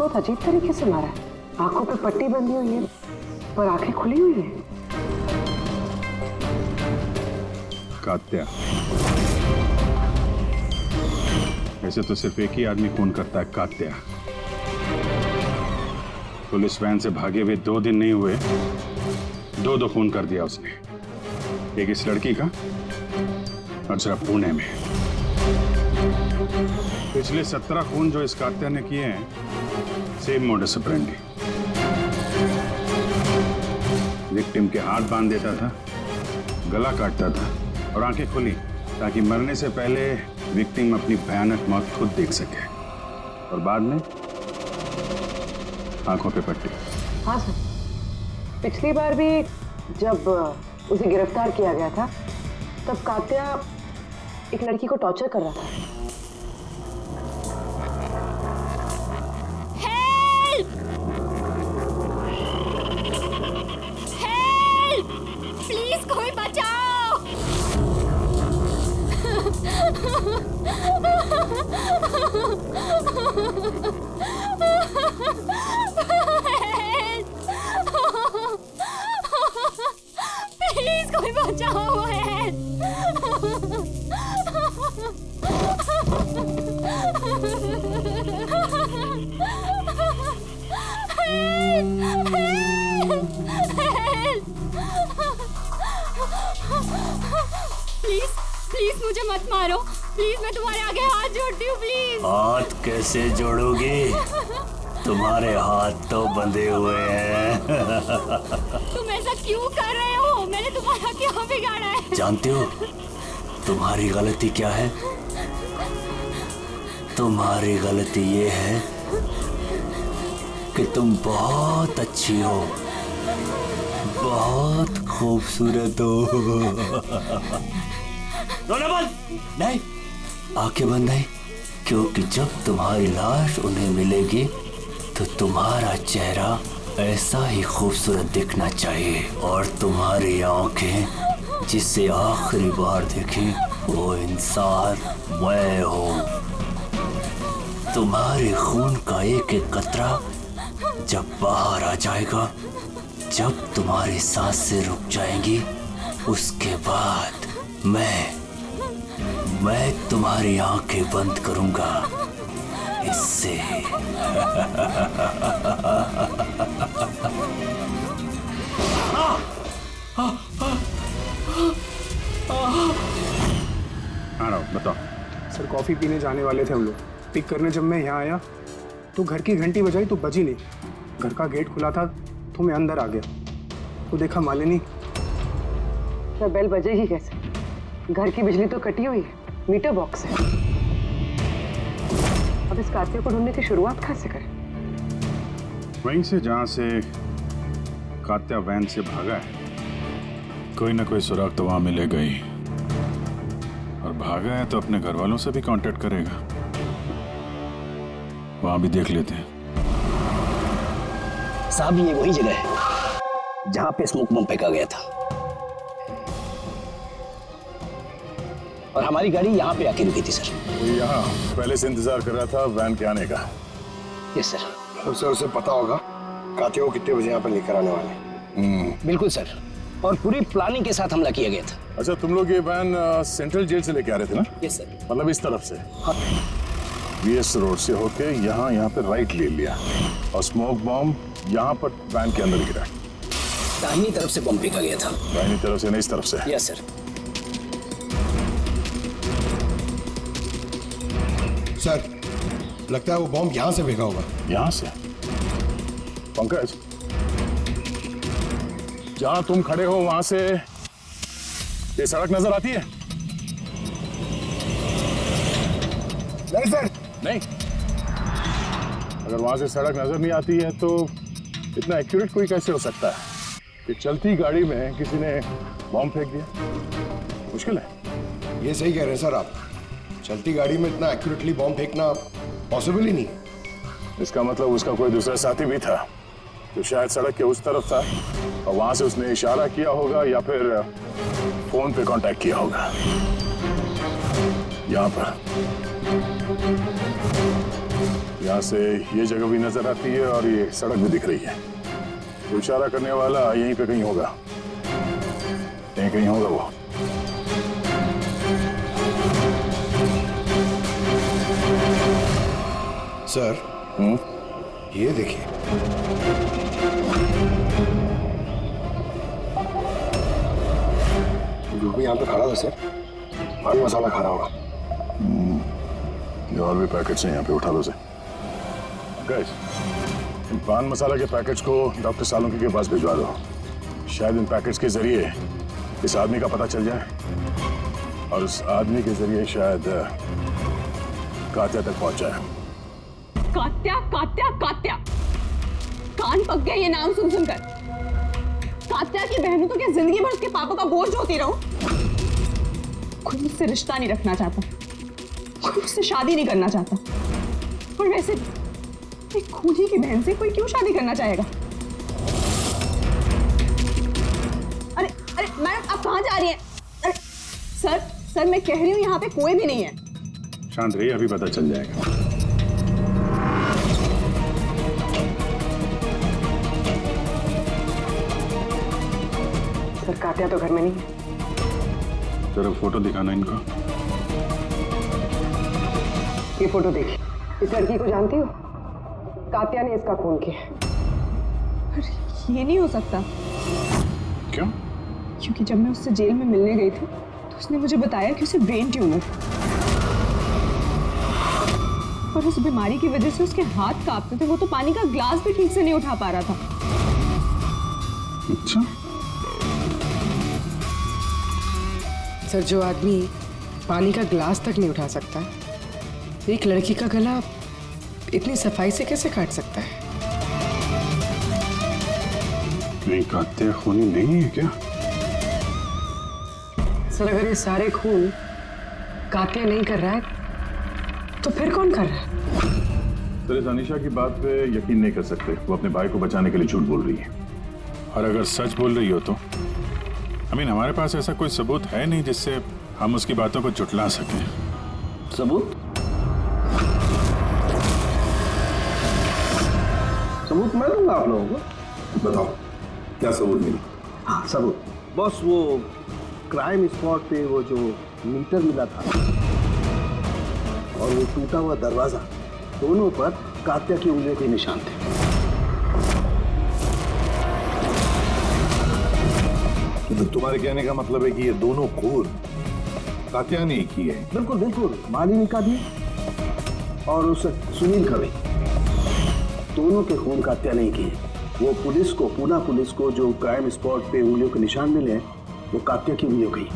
बहुत अजीब तरीके से मारा है। आंखों पे पट्टी बंधी हुई है पर आंखें खुली हुई है। कात्या, वैसे तो सिर्फ एक ही आदमी खून करता है, कात्या। पुलिस वैन से भागे हुए 2 दिन नहीं हुए, दो खून कर दिया उसने। एक इस लड़की का और दूसरा पुणे में। पिछले 17 खून जो इस कात्या ने किए हैं, सेम मोडस ऑपरेंडी। विक्टिम के हाथ बांध देता था, गला काटता था और आंखें खुली ताकि मरने से पहले विक्टिम अपनी भयानक मौत खुद देख सके। और बाद में आंखों पे पट्टी। हाँ सर, पिछली बार भी जब उसे गिरफ्तार किया गया था तब कात्या एक लड़की को टॉर्चर कर रहा था। हेल्प! हेल्प! प्लीज कोई बचाओ! प्लीज कोई बचाओ! प्लीज प्लीज मुझे मत मारो, प्लीज मैं तुम्हारे आगे हाथ जोड़ती हूँ, प्लीज। हाथ कैसे जोड़ोगी? तुम्हारे हाथ तो बंधे हुए हैं। तुम ऐसा क्यों कर रहे हो? मैंने तुम्हारा क्या बिगाड़ा है? जानते हो तुम्हारी गलती क्या है? तुम्हारी गलती ये है कि तुम बहुत अच्छी हो, बहुत खूबसूरत हो। रोना बंद नहीं, आंखें बंद नहीं, क्योंकि जब तुम्हारी लाश उन्हें मिलेगी तो तुम्हारा चेहरा ऐसा ही खूबसूरत दिखना चाहिए। और तुम्हारी आंखें जिसे आखिरी बार देखी वो इंसान मैं हूँ। तुम्हारे खून का एक एक कतरा जब बाहर आ जाएगा, जब तुम्हारी सांसें रुक जाएंगी, उसके बाद मैं तुम्हारी आंखें बंद करूंगा। इससे बताओ सर। कॉफी पीने जाने वाले थे हम लोग। पिक करने जब मैं यहाँ आया तो घर की घंटी बजाई तो बजी नहीं। घर का गेट खुला था तो मैं अंदर आ गया तो देखा मालिनी। तो बेल बजेगी कैसे? घर की बिजली तो कटी हुई है, मीटर बॉक्स है। अब इस कात्या को ढूंढने की शुरुआत कहाँ से करें? वहीं से जहां से कात्या वैन से भागा है। कोई ना कोई सुराग तो वहां मिलेगा ही। और भागा है तो अपने घर वालों से भी कांटेक्ट करेगा। वहां भी देख लेते हैं। साहब ये वही जगह है जहां पे स्मोक बम फेंका गया था और हमारी गाड़ी यहाँ पे आके रुकी थी सर। यहाँ पहले से इंतजार कर रहा था वैन के आने का। Yes sir. सर उसे पता होगा कात्या को कितने बजे यहाँ पर लेकर आने वाले। बिल्कुल सर, और पूरी प्लानिंग के साथ हमला किया गया था। अच्छा, तुम लोग ये वैन सेंट्रल जेल से लेके आ रहे थे ना? Yes sir. मतलब इस तरफ से? हाँ। बीएस रोड से होके यहाँ पे राइट ले लिया और स्मोक बम यहाँ पर वैन के अंदर गिरा। दाहिनी तरफ से बम फेंका गया था। दाहिनी तरफ से नहीं, इस तरफ से? Yes sir. सर लगता है वो बॉम्ब यहाँ से फेंका होगा। यहाँ से? पंकज, जहां तुम खड़े हो वहां से ये सड़क नजर आती है? नहीं सर। नहीं? अगर वहां से सड़क नजर नहीं आती है तो इतना एक्यूरेट कोई कैसे हो सकता है कि चलती गाड़ी में किसी ने बॉम्ब फेंक दिया? मुश्किल है। ये सही कह रहे हैं सर आप। चलती गाड़ी में इतना एक्यूरेटली बॉम्ब फेंकना पॉसिबल ही नहीं। इसका मतलब उसका कोई दूसरा साथी भी था जो शायद सड़क के उस तरफ था और वहां से उसने इशारा किया होगा या फिर फोन पे कांटेक्ट किया होगा। यहाँ पर यहाँ से ये जगह भी नजर आती है और ये सड़क भी दिख रही है। तो इशारा करने वाला यहीं पे कहीं होगा, यहीं कहीं होगा वो। सर ये देखिए, जो भी यहाँ पे खड़ा था सर, पान मसाला खा रहा होगा। ये और भी पैकेट्स हैं यहाँ पे, उठा लो से। गाइस, इन पान मसाला के पैकेट्स को डॉक्टर सालुंके के पास भिजवा दो। शायद इन पैकेट्स के जरिए इस आदमी का पता चल जाए और उस आदमी के जरिए शायद कात्या तक पहुंच जाए। कात्या कात्या कात्या, कान पक गए ये नाम सुन सुनकर। कात्या की बहनों तो क्या जिंदगी भर उसके पापा का बोझ होती रहूं? कोई मुझसे रिश्ता नहीं रखना चाहता, कोई मुझसे शादी नहीं करना चाहता। और वैसे एक खूनी की बहन से कोई क्यों शादी करना चाहेगा? अरे अरे मैडम, आप कहाँ जा रही हैं? अरे सर मैं कह रही हूँ यहाँ पे कोई भी नहीं है। शांत रहिए, अभी पता चल जाएगा। सर कात्या तो घर में नहीं है। जरा फोटो दिखाना इनको। ये फोटो देखिए, इस लड़की को जानती हो? कात्या ने इसका खून किया। अरे ये नहीं हो सकता। क्यों? क्योंकि जब मैं उससे जेल में मिलने गई थी तो उसने मुझे बताया कि उसे ब्रेन ट्यूमर है और उस बीमारी की वजह से उसके हाथ कांपते थे। वो तो पानी का ग्लास भी ठीक से नहीं उठा पा रहा था। अच्छा, सर जो आदमी पानी का ग्लास तक नहीं उठा सकता, एक लड़की का गला इतनी सफाई से कैसे काट सकता है? नहीं, कात्या खूनी नहीं है क्या? सर अगर ये सारे खून कात्या नहीं कर रहा है तो फिर कौन कर रहा है? सर, इस अनीशा की बात पे यकीन नहीं कर सकते। वो अपने भाई को बचाने के लिए झूठ बोल रही है, और अगर सच बोल रही हो तो हमारे पास ऐसा कोई सबूत है नहीं जिससे हम उसकी बातों को झुठला सकें। सबूत? सबूत मैं दूंगा आप लोगों को। बताओ क्या सबूत मिला? हाँ सबूत बॉस, वो क्राइम स्पॉट पे वो जो मीटर मिला था और वो टूटा हुआ दरवाजा, दोनों पर कात्या की उंगलियों के निशान थे। तो तुम्हारे कहने का मतलब है कि ये दोनों खून कात्या ने की है? बिल्कुल बिल्कुल, मालिनी का भी और उस सुनील का भी। दोनों के खून कात्या नहीं किए। वो पुलिस को, पूना पुलिस को जो क्राइम स्पॉट पे उंगलियों के निशान मिले हैं वो कात्या की उंगलियों के ही।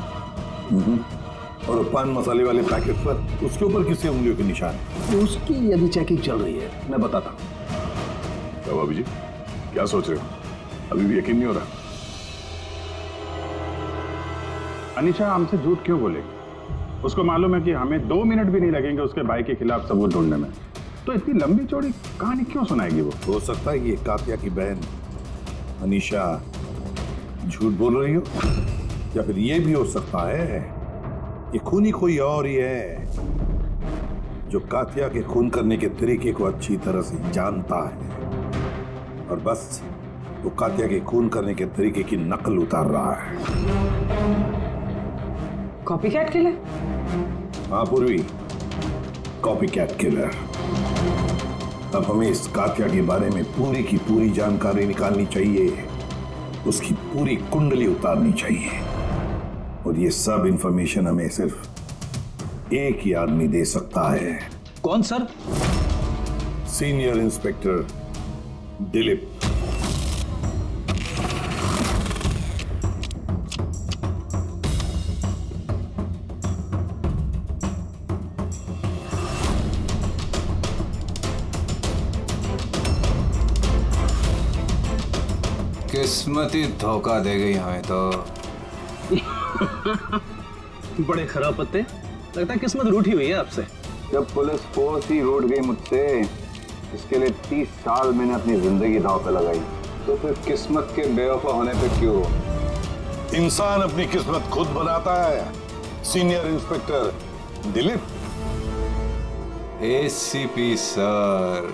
और पान मसाले वाले पैकेट पर उसके ऊपर किसके उंगलियों के निशान है? उसकी यदि चेकिंग चल रही है, मैं बताता हूँ। क्या भाभी जी, क्या सोच रहे हो? अभी भी यकीन नहीं हो रहा? अनीशा हमसे झूठ क्यों बोलेगी? उसको मालूम है कि हमें 2 मिनट भी नहीं लगेंगे उसके भाई के खिलाफ सबूत ढूंढने में, तो इतनी लंबी चौड़ी कहानी क्यों सुनाएगी वो? हो सकता है कि ये कात्या की बहन अनीशा झूठ बोल रही हो, या फिर ये भी हो सकता है कि खूनी कोई और ही है जो कात्या के खून करने के तरीके को अच्छी तरह से जानता है और बस वो कात्या के खून करने के तरीके की नकल उतार रहा है। Copycat killer? हाँ पूर्वी, कॉपीकैट किलर। अब हमें इस कात्या के बारे में पूरी की पूरी जानकारी निकालनी चाहिए, उसकी पूरी कुंडली उतारनी चाहिए, और ये सब इंफॉर्मेशन हमें सिर्फ एक ही आदमी दे सकता है। कौन सर? Senior inspector Dilip. किस्मत ही धोखा दे गई हमें तो। बड़े खराब पत्ते, लगता है किस्मत रूठी हुई है आपसे। जब पुलिस फोर्स ही रूठ गई मुझसे, इसके लिए 30 साल मैंने अपनी जिंदगी दांव पे लगाई, तो फिर किस्मत के बेवफा होने पे क्यों? इंसान अपनी किस्मत खुद बनाता है, senior inspector Dilip. ACP sir,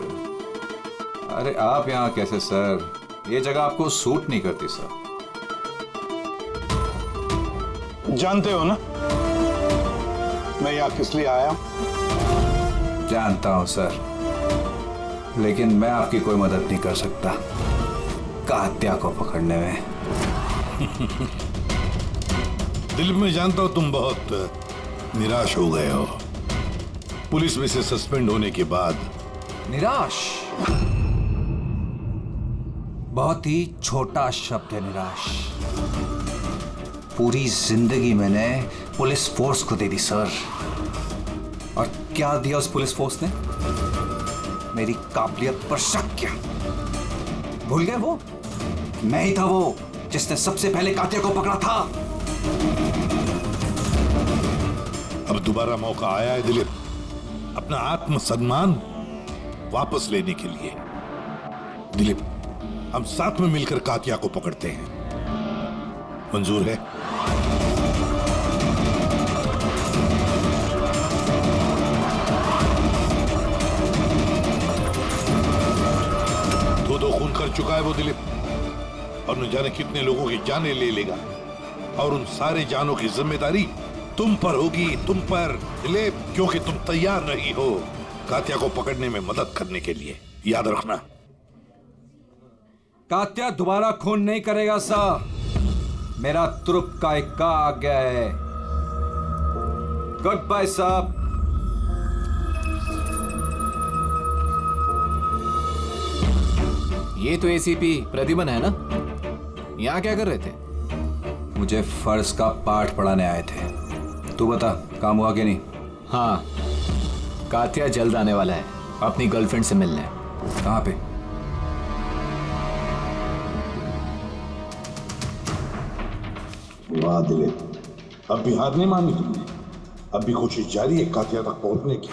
अरे आप यहाँ कैसे सर? ये जगह आपको सूट नहीं करती सर। जानते हो ना मैं यहाँ किस लिए आया? जानता हूँ सर, लेकिन मैं आपकी कोई मदद नहीं कर सकता कात्या को पकड़ने में। दिल में जानता हूँ तुम बहुत निराश हो गए हो पुलिस में से सस्पेंड होने के बाद। निराश बहुत ही छोटा शब्द है, निराश। पूरी जिंदगी मैंने पुलिस फोर्स को दे दी सर, और क्या दिया उस पुलिस फोर्स ने? मेरी काबिलियत पर शक किया। भूल गए वो? मैं ही था वो जिसने सबसे पहले कातिया को पकड़ा था। अब दोबारा मौका आया है दिलीप अपना आत्मसम्मान वापस लेने के लिए। दिलीप, हम साथ में मिलकर कातिया को पकड़ते हैं, मंजूर है? दो खून कर चुका है वो दिलीप, और न जाने कितने लोगों की जानें ले लेगा, और उन सारे जानों की जिम्मेदारी तुम पर होगी, तुम पर दिलीप, क्योंकि तुम तैयार नहीं हो कात्या को पकड़ने में मदद करने के लिए। याद रखना। कात्या दोबारा खून नहीं करेगा सर। मेरा तुरुप का इक्का आ गया है। गुड बाय साहब। ये तो एसीपी प्रद्युमन है ना? यहाँ क्या कर रहे थे? मुझे फर्ज का पाठ पढ़ाने आए थे। तू बता, काम हुआ कि नहीं? हाँ, कात्या जल्द आने वाला है अपनी गर्लफ्रेंड से मिलने। कहाँ पे? वाह दिलीप, अब भी हार नहीं मानी तुमने। अब भी कोशिश जारी है कातिया तक पहुंचने की।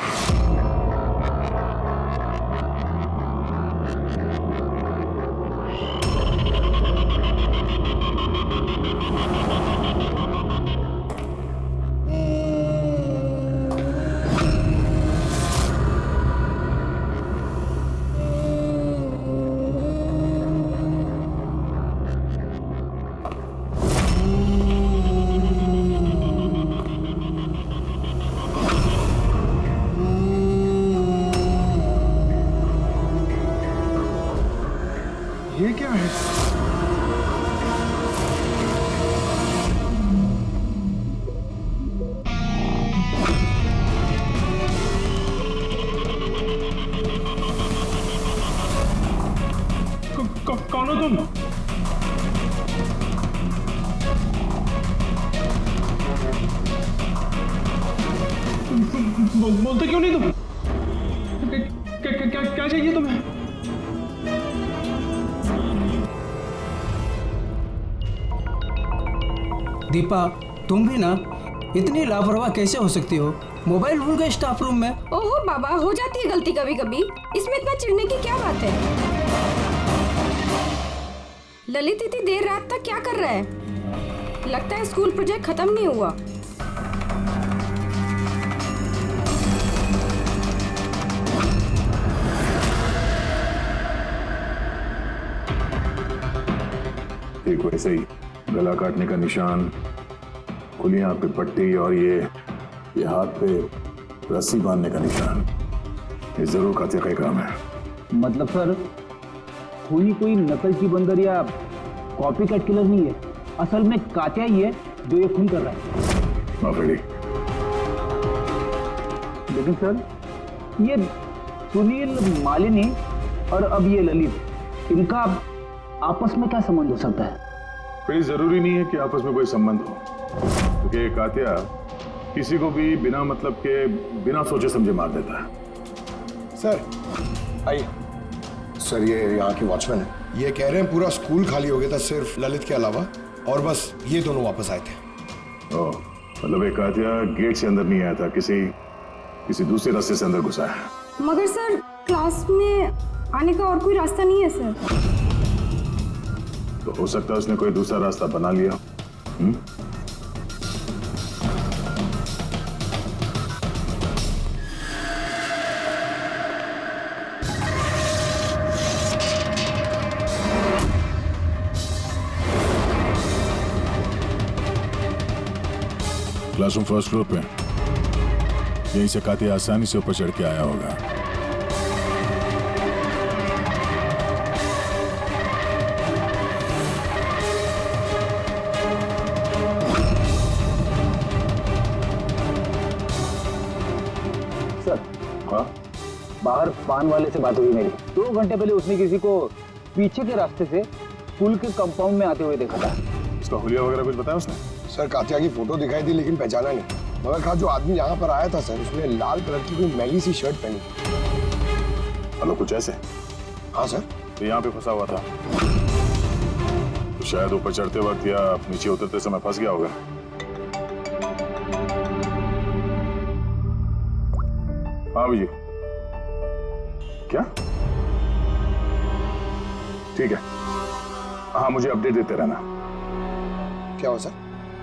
ये क्या है? कौन हो तुम? बोलते क्यों नहीं तुम? क्या चाहिए तुम्हें? दीपा, तुम भी ना इतनी लापरवाह कैसे हो सकती हो? मोबाइल भूल गए स्टाफ रूम में। ओहो बाबा, हो जाती है गलती कभी कभी, इसमें इतना चिढ़ने की क्या बात है? ललित इतनी देर रात तक क्या कर रहा है? लगता है स्कूल प्रोजेक्ट खत्म नहीं हुआ। ठीक वैसे ही गला काटने का निशान, खुली आंख पे पट्टी, और ये हाथ पे रस्सी बांधने का निशान, ये जरूर कातिया का ही काम है। मतलब सर, कोई नकल की बंदर या कॉपी कट किलर नहीं है, असल में कातिया ही है जो ये खून कर रहा है। माफी। लेकिन सर, ये सुनील, मालिनी और अब ये ललित, इनका आपस में क्या संबंध हो सकता है? कोई जरूरी नहीं है कि आपस में कोई संबंध हो, क्योंकि कातिया किसी को भी बिना मतलब के, बिना सोचे समझे मार देता है। सर आइए। सर, ये यहाँ के वॉचमैन है। ये कह रहे हैं पूरा स्कूल खाली हो गया था सिर्फ ललित के अलावा, और बस ये दोनों वापस आए थे। ओह, मतलब एक कातिया गेट से अंदर नहीं आया था, किसी दूसरे रास्ते से अंदर घुसा है। मगर सर, क्लास में आने का और कोई रास्ता नहीं है सर। तो हो सकता है उसने कोई दूसरा रास्ता बना लिया। क्लासरूम फर्स्ट फ्लोर पे। यहीं से कातिया आसानी से ऊपर चढ़ के आया होगा। सर, हाँ, बाहर पान वाले से बात हुई मेरी। 2 घंटे पहले उसने किसी को पीछे के रास्ते से पुल के कंपाउंड में आते हुए देखा था। उसका हुलिया वगैरह कुछ बताया उसने? सर कातिया की फोटो दिखाई थी लेकिन पहचाना नहीं। मगर कहा जो आदमी यहाँ पर आया था सर, उसने लाल कलर की कोई मैली सी शर्ट पहनी। हेलो, कुछ ऐसे? हाँ सर। तो यहाँ पे फंसा हुआ था, तो शायद ऊपर चढ़ते वक्त या नीचे उतरते समय फंस गया होगा। हाँ जी, क्या? ठीक है, हाँ मुझे अपडेट देते रहना। क्या हुआ सर?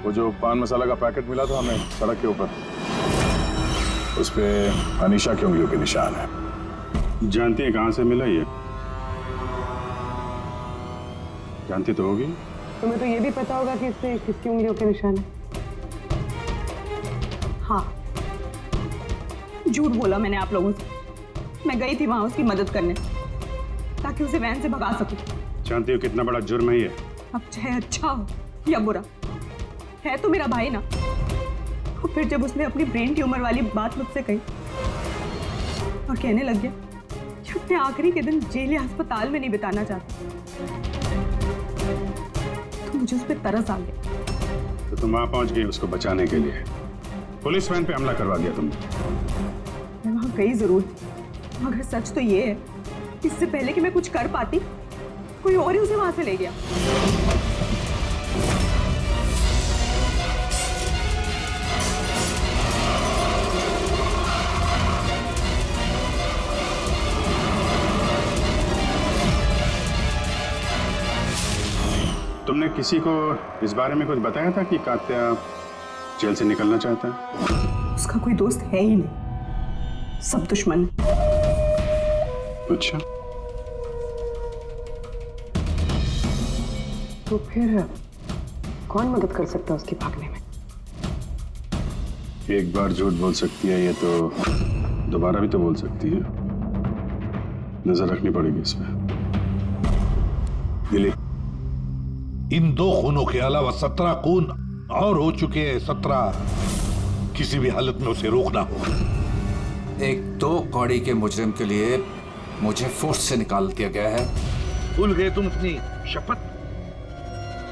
वो जो पान मसाला का पैकेट मिला था हमें सड़क के ऊपर, उस पे अनीशा की उंगलियों के निशान है। जानती है कहाँ से मिला ये? जानती तो होगी। तुम्हें तो ये भी पता होगा कि इससे किसकी उंगलियों के निशान है। हाँ, झूठ बोला मैंने आप लोगों से। मैं गई थी वहां उसकी मदद करने ताकि उसे वैन से भगा सकूं। जानती हो कितना बड़ा जुर्म है ये? अब चाहे अच्छा हो या बुरा, है तो मेरा भाई ना। और फिर जब उसने अपनी ब्रेन ट्यूमर वाली बात मुझसे कही और कहने लग गया कि अपने आखिरी के दिन जेल या अस्पताल में नहीं बिताना चाहता, तो मुझे उस पर तरस आ गया। तो तुम वहां पहुंच गई उसको बचाने के लिए, पुलिस वैन पे हमला करवा दिया तुमने। मैं वहां गई जरूर थी, मगर सच तो ये है, इससे पहले कि मैं कुछ कर पाती, कोई और ही उसे वहां से ले गया। तुमने किसी को इस बारे में कुछ बताया था कि कात्या जेल से निकलना चाहता है? उसका कोई दोस्त है ही नहीं, सब दुश्मन। अच्छा, तो फिर कौन मदद कर सकता है उसकी भागने में? एक बार झूठ बोल सकती है ये तो दोबारा भी तो बोल सकती है। नजर रखनी पड़ेगी इस पे। दिलीप, इन 2 खूनों के अलावा 17 खून और हो चुके हैं। 17 किसी भी हालत में उसे रोकना होगा। 1-2 कौड़ी के मुजरिम के लिए मुझे फोर्स से निकाल दिया गया है। भूल गए तुम अपनी शपथ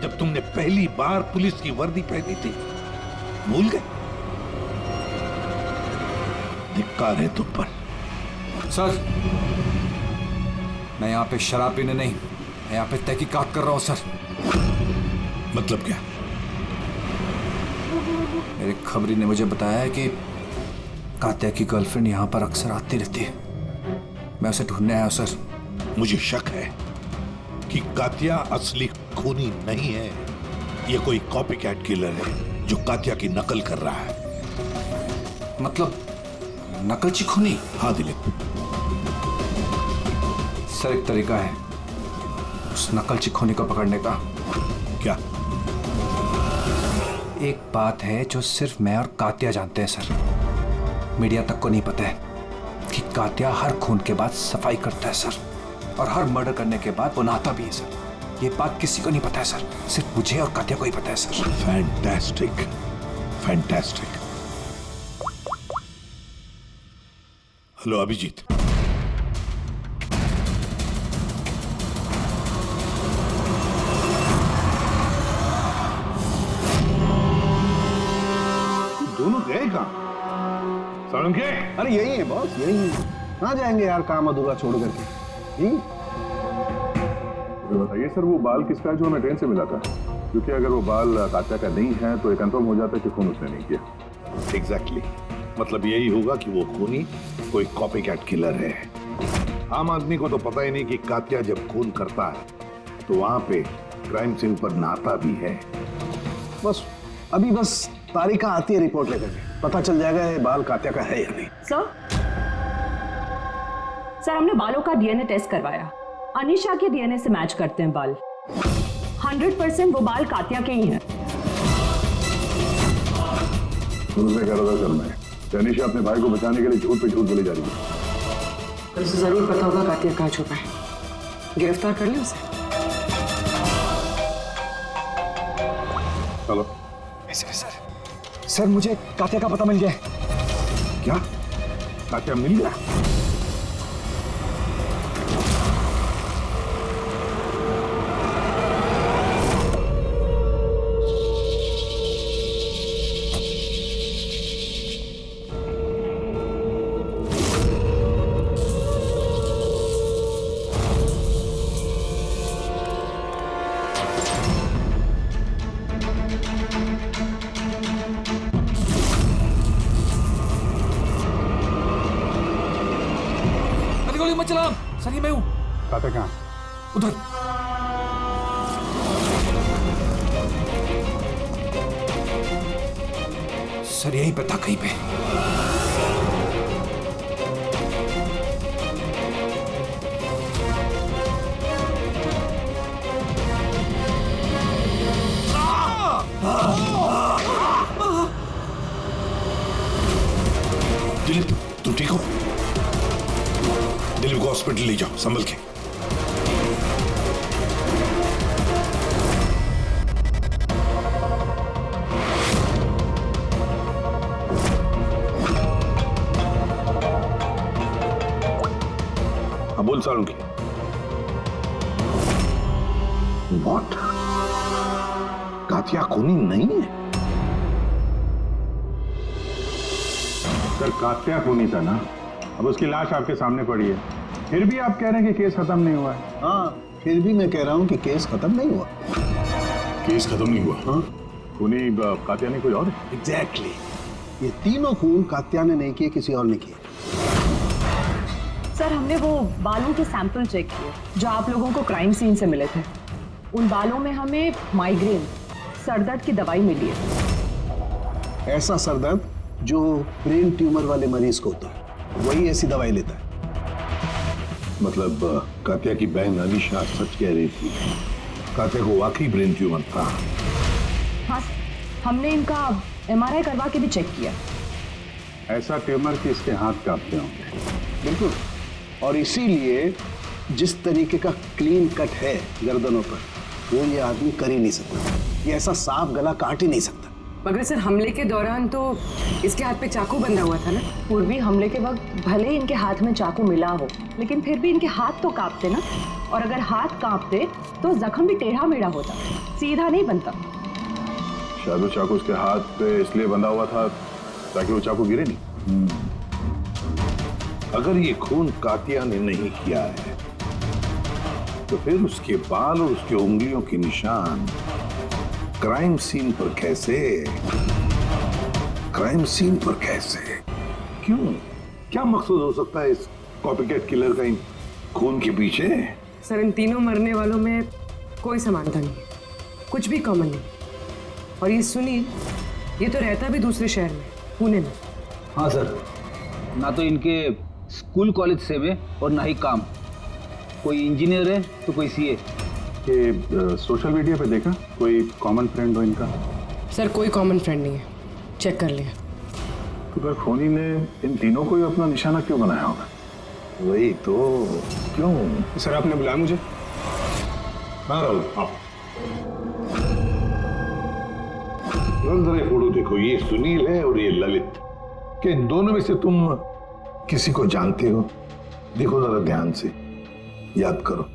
जब तुमने पहली बार पुलिस की वर्दी पहनी थी? भूल गए? धिक्कार है तुम पर। सर, मैं यहाँ पे शराब पीने नहीं, मैं यहाँ पे तहकीकात कर रहा हूँ सर। मतलब क्या? मेरे खबरी ने मुझे बताया है कि कात्या की गर्लफ्रेंड यहाँ पर अक्सर आती रहती है। मैं उसे ढूंढने आया हूँ सर। मुझे शक है कि कात्या असली खूनी नहीं है। ये कोई कॉपीकैट किलर है जो कात्या की नकल कर रहा है। मतलब नकलची खूनी? हाँ दिलीप। सर, एक तरीका है उस नकलची खूनी को पकड़ने का। क्या? एक बात है जो सिर्फ मैं और कात्या जानते हैं सर, मीडिया तक को नहीं पता है कि कात्या हर खून के बाद सफाई करता है सर, और हर मर्डर करने के बाद वो नहाता भी है सर। ये बात किसी को नहीं पता है सर, सिर्फ मुझे और कात्या को ही पता है sir. Fantastic, fantastic. Hello Abhijit, दोनों गए कहाँ? साळुंखे? अरे यही है बॉस, यही है। कहाँ जाएंगे यार काम अधूरा छोड़ करके? बताइए सर, वो बाल किसका है जो हमें ट्रेन से मिला था? क्योंकि अगर वो बाल कात्या का नहीं है तो ये कंफर्म हो जाता है कि खून उसने नहीं किया। एग्जैक्टली, मतलब यही होगा कि वो खूनी कोई कॉपीकैट किलर है। आम आदमी को तो पता ही नहीं कि कात्या जब खून करता है तो वहां पे क्राइम सीन पर नहाता भी है। बस अभी तारिका आती है रिपोर्ट लेकर के, पता चल जाएगा ये बाल कात्या का है या नहीं। सर, हमने बालों का डीएनए टेस्ट करवाया। अनीशा के डीएनए से मैच करते हैं बाल। 100% वो बाल कात्या के ही हैं। दूसरे का रजा करना है। तनिषा अपने भाई को बचाने के लिए झूठ पे झूठ बोली जा रही है। पर उसे जरूर पता होगा कातिया कहाँ छुपा है। गिरफ्तार कर ले उसे। चलो। सर मुझे कातिया का पता मिल गया है। क्या? कातिया मिल गया? गोली मत चला सर, ये मैं हूं। कातिया कहाँ? उधर। सर यही पता कहीं पे। दिलीप तू ठीक हो? दिलीप को हॉस्पिटल ले जाओ संभल के। हाँ बोल सारुंगी। व्हाट? कातिया खूनी नहीं है? सर कात्या खूनी था ना, अब उसकी लाश आपके सामने पड़ी है, फिर भी आप कह रहे हैं कि केस खत्म नहीं हुआ है। हाँ, फिर भी मैं कह रहा हूँ कि केस खत्म नहीं हुआ। केस खत्म नहीं हुआ? हाँ, खूनी कात्या नहीं कोई और है? एग्जैक्टली। ये तीनों खून कात्या ने नहीं किए, किसी और ने किए। सर हमने वो बालों के सैंपल चेक किए जो आप लोगों को क्राइम सीन से मिले थे। उन बालों में हमें माइग्रेन, सरदर्द की दवाई मिली है। ऐसा सरदर्द जो ब्रेन ट्यूमर वाले मरीज को होता है, वही ऐसी दवाई लेता है। मतलब कातिया की बहन अनीशा सच कह रही थी, कातिया को वाकई ब्रेन ट्यूमर था। हाँ, हमने इनका MRI करवा के भी चेक किया। ऐसा ट्यूमर कि इसके हाथ कांपते होंगे। बिल्कुल, और इसीलिए जिस तरीके का क्लीन कट है गर्दनों पर, वो ये आदमी कर ही नहीं सकता। ये ऐसा साफ गला काट ही नहीं सकता। मगर सर हमले के दौरान तो इसके हाथ पे चाकू बंधा हुआ था ना। पूर्वी हमले के वक्त भले ही इनके हाथ में चाकू मिला हो, लेकिन फिर भी इनके हाथ तो कांपते ना, और अगर हाथ कांपते तो जख्म भी टेढ़ा मेढ़ा होता, सीधा नहीं बनता। शायद वो चाकू उसके हाथ पे इसलिए बंधा हुआ था ताकि वो चाकू गिरे नहीं। अगर ये खून कातिया ने नहीं किया है तो फिर उसके बाल और उसके उंगलियों के निशान क्राइम सीन पर कैसे? क्राइम सीन पर कैसे? क्यों? क्या मकसद हो सकता है इस कॉपीकैट किलर का इन खून के पीछे? सर इन तीनों मरने वालों में कोई समानता नहीं है, कुछ भी कॉमन नहीं। और ये सुनील, ये तो रहता भी दूसरे शहर में, पुणे में। हाँ सर, ना तो इनके स्कूल कॉलेज से में और ना ही काम। कोई इंजीनियर है तो कोई CA। ये सोशल मीडिया पे देखा कोई कॉमन फ्रेंड हो इनका? सर कोई कॉमन फ्रेंड नहीं है, चेक कर लिया। तो फिर खूनी ने इन तीनों को ही अपना निशाना क्यों बनाया होगा? वही तो, क्यों? सर आपने बुलाया मुझे? हाँ राहुल, आप जरा फोटो देखो। ये सुनील है और ये ललित। क्या इन दोनों में से तुम किसी को जानते हो? देखो जरा ध्यान से, याद करो।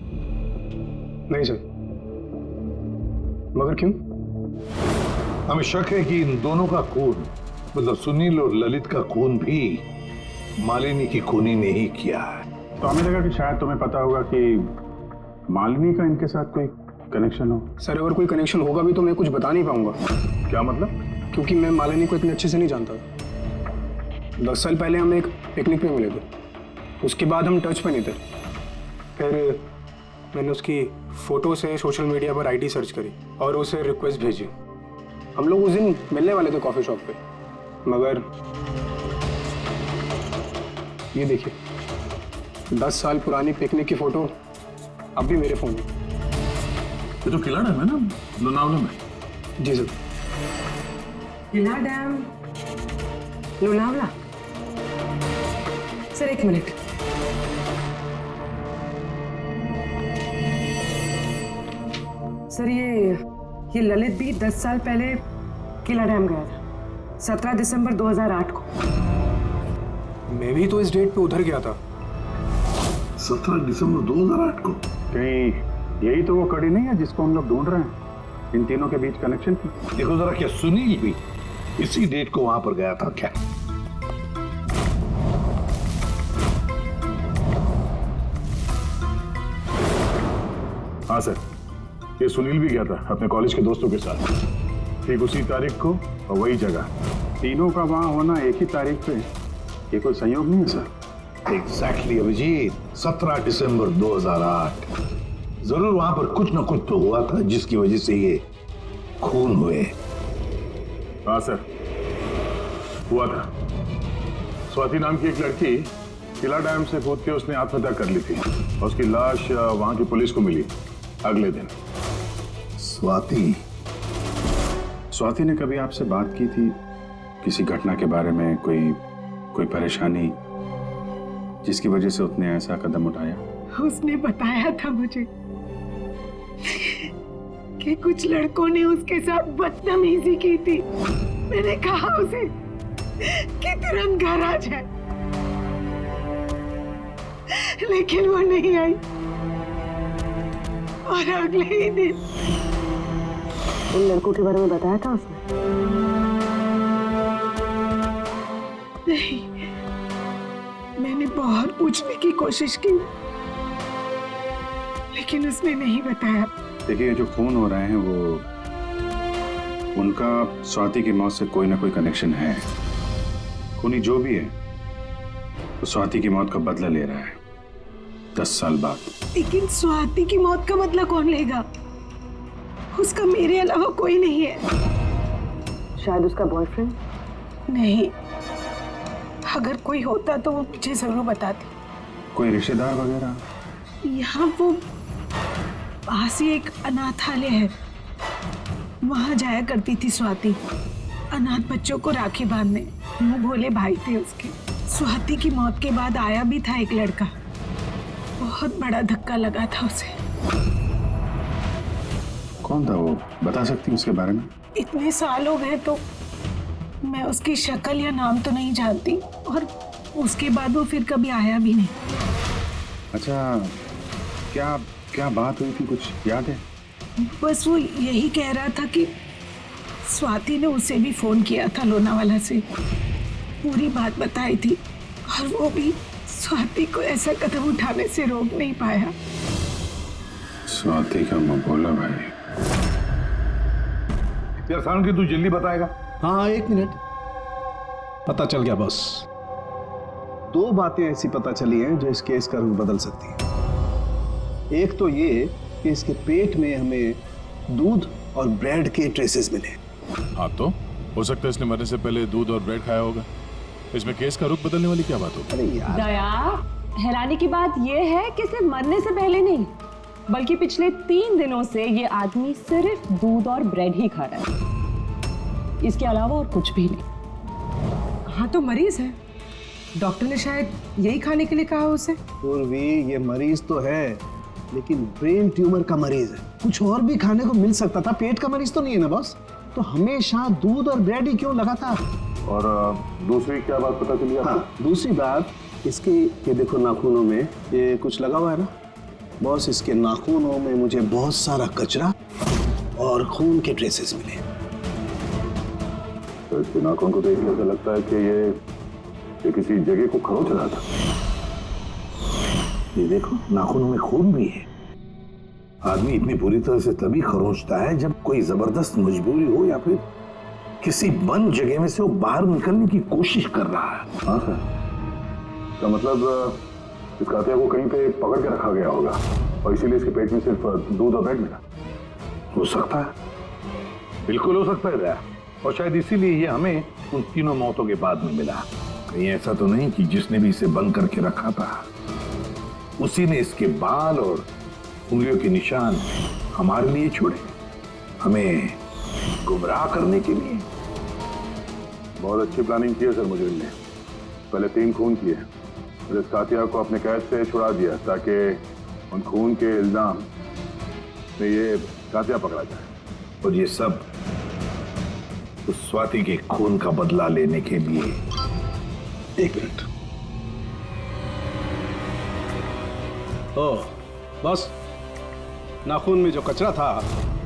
नहीं सर। मगर क्यों? हमें शक है कि इन दोनों का खून, मतलब सुनील और ललित का खून भी मालिनी की खूनी ने ही किया है। तो हमें लगा कि शायद तुम्हें पता होगा कि मालिनी का इनके साथ कोई कनेक्शन हो। सर अगर कोई कनेक्शन होगा भी तो मैं कुछ बता नहीं पाऊंगा। क्या मतलब? क्योंकि मैं मालिनी को इतने अच्छे से नहीं जानता था। 10 साल पहले हम एक पिकनिक पे मिले थे, उसके बाद हम टच पे नहीं थे। फिर मैंने उसकी फ़ोटो से सोशल मीडिया पर ID सर्च करी और उसे रिक्वेस्ट भेजी। हम लोग उस दिन मिलने वाले थे कॉफ़ी शॉप पे, मगर ये देखिए 10 साल पुरानी पिकनिक की फ़ोटो अब भी मेरे फ़ोन में। ये तो किला डैम है ना, लोनावला में? जी सर। किला डैम लोनावला। सर एक मिनट। सर ये ललित भी 10 साल पहले किला डैम गया था, 17 दिसंबर 2008 को। मैं भी तो इस डेट पे उधर गया था। 17 दिसंबर 2008 को? कहीं यही तो वो कड़ी नहीं है जिसको हम लोग ढूंढ रहे हैं, इन तीनों के बीच कनेक्शन की? देखो जरा, क्या सुनील भी इसी डेट को वहां पर गया था क्या? हाँ सर, ये सुनील भी गया था अपने कॉलेज के दोस्तों के साथ, ठीक उसी तारीख को और वही जगह। तीनों का वहां होना एक ही तारीख पे, ये कोई संयोग नहीं है सर? एग्जैक्टली अभिजीत, 17 दिसंबर 2008। जरूर वहां पर कुछ न कुछ तो हुआ था जिसकी वजह से ये खून हुए। हाँ सर, हुआ था। स्वाति नाम की एक लड़की किला डैम से कूद के उसने आत्महत्या कर ली थी और उसकी लाश वहां की पुलिस को मिली अगले दिन। स्वाति ने कभी आपसे बात की थी किसी घटना के बारे में, कोई परेशानी जिसकी वजह से उसने ऐसा कदम उठाया? उसने बताया था मुझे कि कुछ लड़कों ने उसके साथ बदतमीजी की थी। मैंने कहा उसे कि तुरंत घर आ जाए, लेकिन वो नहीं आई और अगले ही दिन उन लड़कों के बारे में बताया था उसने? नहीं, मैंने बहुत पूछने की कोशिश की लेकिन उसने नहीं बताया। देखिए, जो खून हो रहे हैं वो उनका स्वाति की मौत से कोई ना कोई कनेक्शन है। खूनी जो भी है वो स्वाति की मौत का बदला ले रहा है 10 साल बाद। लेकिन स्वाति की मौत का बदला कौन लेगा? उसका मेरे अलावा कोई नहीं है। शायद उसका बॉयफ्रेंड? नहीं, अगर कोई होता तो वो मुझे जरूर बताती। कोई रिश्तेदार वगैरह? यहाँ वो पास ही एक अनाथालय है, वहां जाया करती थी स्वाति, अनाथ बच्चों को राखी बांधने। वो भोले भाई थे उसके। स्वाति की मौत के बाद आया भी था एक लड़का, बहुत बड़ा धक्का लगा था उसे। कौन था वो, बता सकती उसके बारे में? इतने साल हो गए तो मैं उसकी शक्ल या नाम तो नहीं जानती, और उसके बाद वो फिर कभी आया भी नहीं। अच्छा, क्या बात हुई थी, कुछ याद है? बस वो यही कह रहा था कि स्वाति ने उसे भी फोन किया था लोनावाला से, पूरी बात बताई थी, और वो भी स्वाति को ऐसा कदम उठाने से रोक नहीं पाया। स्वाति का मबोला भाई। यार सावन की तू जल्दी बताएगा? हाँ, 1 मिनट। पता चल गया बस। 2 बातें ऐसी पता चली हैं जो इस केस का रुख बदल सकती हैं। एक तो ये कि इसके पेट में हमें दूध और ब्रेड के ट्रेसेस मिले। हाँ, तो हो सकता है इसने मरने से पहले दूध और ब्रेड खाया होगा। इसमें केस का रुख बदलने वाली क्या बात होगी? अरे यार, दया, हैरानी की बात यह है कि सिर्फ मरने से पहले नहीं, बल्कि पिछले 3 दिनों से ये आदमी सिर्फ दूध और ब्रेड ही खा रहा है, इसके अलावा और कुछ भी नहीं। हाँ, तो मरीज है, डॉक्टर ने शायद यही खाने के लिए कहा उसे। पूर्वी, ये मरीज तो है, लेकिन ब्रेन ट्यूमर का मरीज है। कुछ और भी खाने को मिल सकता था, पेट का मरीज तो नहीं है ना बॉस। तो हमेशा दूध और ब्रेड ही क्यों लगातार? और दूसरी क्या बात पता चली आपको? हाँ, दूसरी बात इसके, ये देखो नाखूनों में ये कुछ लगा हुआ है ना बॉस। इसके नाखूनों में मुझे बहुत सारा कचरा और खून के ट्रेसेस मिले। तो इसके नाखून को देख के ऐसा लगता है कि ये किसी जगह को खरोच रहा था। ये देखो, नाखूनों में खून भी है। आदमी इतनी बुरी तरह से तभी खरोंचता है जब कोई जबरदस्त मजबूरी हो या फिर किसी बंद जगह में से वो बाहर निकलने की कोशिश कर रहा है। हाँ सर, तो मतलब इस कातिया को कहीं पे पकड़ के रखा गया होगा और इसीलिए इसके पेट में सिर्फ दूध और ब्रेड मिला। हो सकता है, बिल्कुल हो सकता है दया। और शायद इसीलिए ये हमें उन तीनों मौतों के बाद में मिला। कहीं ऐसा तो नहीं कि जिसने भी इसे बंद करके रखा था उसी ने इसके बाल और उंगलियों के निशान हमारे लिए छोड़े, हमें गुमराह करने के लिए। बहुत अच्छी प्लानिंग की है सर मुझे ने। पहले 3 खून किए, फिर इस कातिया को अपने कैद से छुड़ा दिया ताकि उन खून के इल्जाम में ये कातिया पकड़ा जाए। और ये सब उस स्वाति के खून का बदला लेने के लिए। 1 मिनट। ओह बस, नाखून में जो कचरा था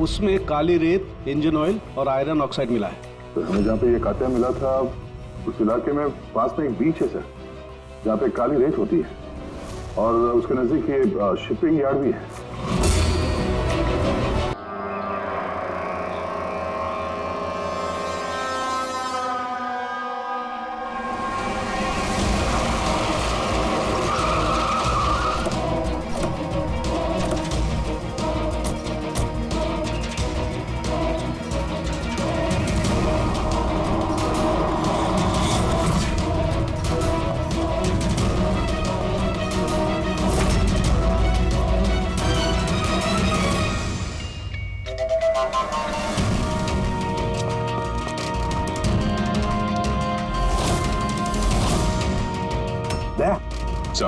उसमें काली रेत, इंजन ऑयल और आयरन ऑक्साइड मिला है। तो हमें जहाँ पे ये कातिया मिला था उस इलाके में पास में एक बीच है सर, जहाँ पे काली रेत होती है और उसके नजदीक ये शिपिंग यार्ड भी है। So.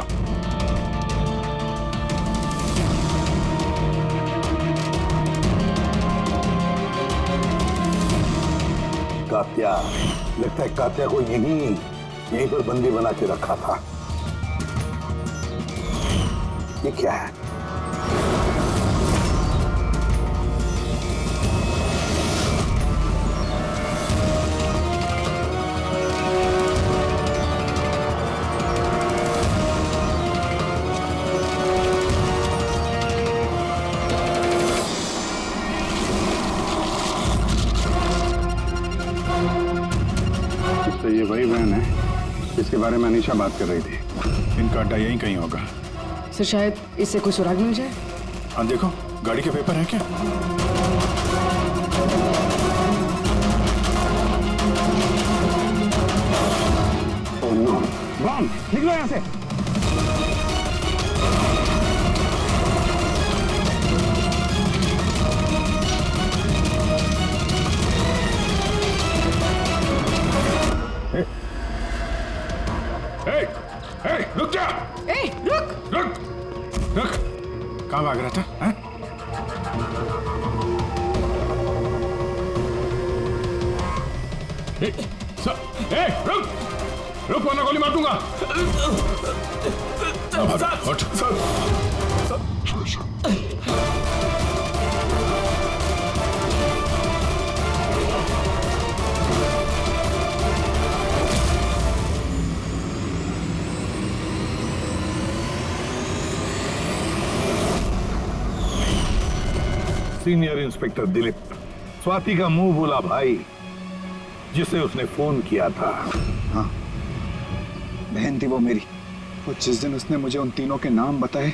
कात्या, लगता है कात्या को यहीं पर बंदी बना के रखा था। ये क्या है? तो ये वही वैन है जिसके बारे में अनीशा बात कर रही थी। इनका अड्डा यहीं कहीं होगा। सर शायद इससे कोई सुराग मिल जाए। हाँ देखो, गाड़ी के पेपर हैं क्या? Oh no, bomb! निकलो यहाँ से। रुक जा! रुक! रुक! रुक! कहाँ भाग रहा था? हैं? रुक! रुक वरना गोली मार दूंगा। उठ। सीनियर इंस्पेक्टर दिलीप, स्वाति का मुंह बोला भाई जिसे उसने फोन किया था। हाँ, बहन थी वो मेरी। और जिस दिन उसने मुझे उन तीनों के नाम बताए,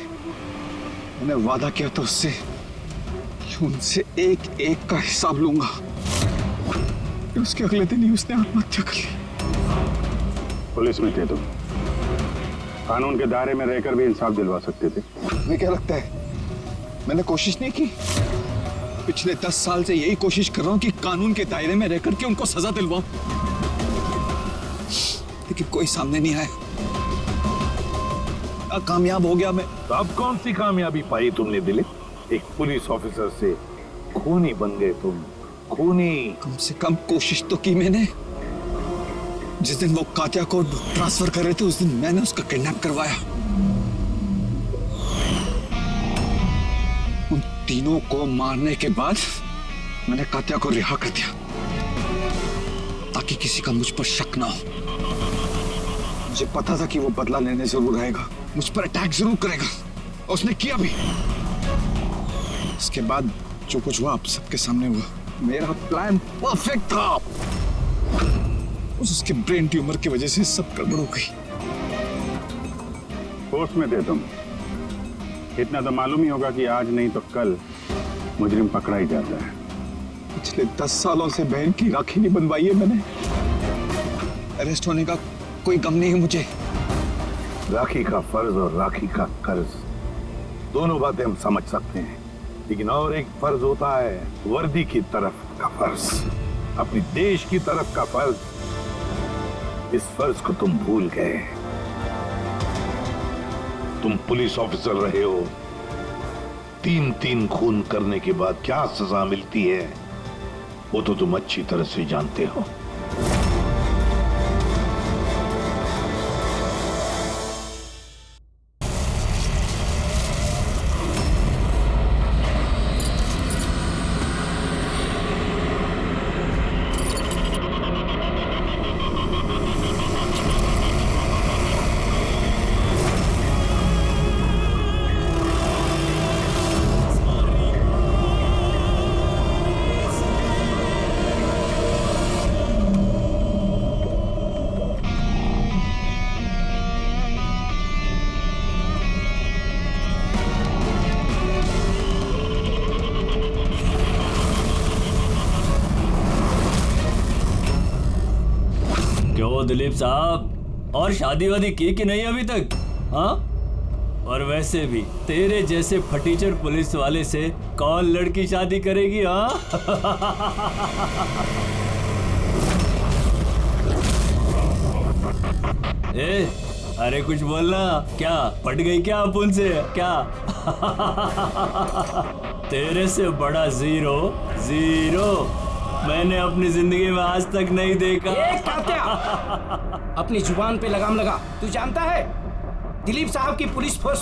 मैंने वादा किया था उससे कि उनसे एक एक का हिसाब लूंगा। फिर उसके अगले दिन ही उसने आत्महत्या कर ली। पुलिस में थे तुम, कानून के दायरे में रहकर भी इंसाफ दिलवा सकते थे। तुम्हें क्या लगता है मैंने कोशिश नहीं की? पिछले 10 साल से यही कोशिश कर रहा हूं कि कानून के दायरे में रहकर के उनको सजा दिलवाऊं, लेकिन कोई सामने नहीं आया। कामयाब हो गया मैं। तो अब कौन सी कामयाबी पाई तुमने दिलीप? एक पुलिस ऑफिसर से खूनी बन गए तुम, खूनी। कम से कम कोशिश तो की मैंने। जिस दिन वो कात्या को ट्रांसफर कर रहे थे उस दिन मैंने उसका किडनैप करवाया। उन तीनों को मारने के बाद मैंने कात्या को रिहा कर दिया ताकि किसी का मुझ पर शक ना हो। मुझे पता था कि वो बदला लेने जरूर आएगा, मुझ पर अटैक जरूर करेगा, और उसने किया भी। इसके बाद जो कुछ हुआ आप सबके सामने हुआ। मेरा प्लान परफेक्ट था, उसके ब्रेन ट्यूमर की वजह से सब गड़बड़ हो गई। फोर्स में थे तुम, इतना तो मालूम ही होगा कि आज नहीं तो कल मुजरिम पकड़ा ही जाता है। पिछले 10 सालों से बहन की राखी नहीं बनवाई है मैंने। अरेस्ट होने का कोई गम नहीं है मुझे। राखी का फर्ज और राखी का कर्ज दोनों बातें हम समझ सकते हैं, लेकिन और एक फर्ज होता है वर्दी की तरफ का फर्ज, अपनी देश की तरफ का फर्ज। इस फर्ज को तुम भूल गए। तुम पुलिस ऑफिसर रहे हो, 3-3 खून करने के बाद क्या सजा मिलती है वो तो तुम अच्छी तरह से जानते हो। क्यों दिलीप साहब, और शादी वादी की कि नहीं अभी तक? हाँ, और वैसे भी तेरे जैसे फटीचर पुलिस वाले से कौन लड़की शादी करेगी? हाँ ए, अरे कुछ बोलना। क्या पट गई क्या अपन से? क्या तेरे से बड़ा जीरो मैंने अपनी जिंदगी में आज तक नहीं देखा। अपनी जुबान पे लगाम लगा। तू जानता है दिलीप साहब की पुलिस फोर्स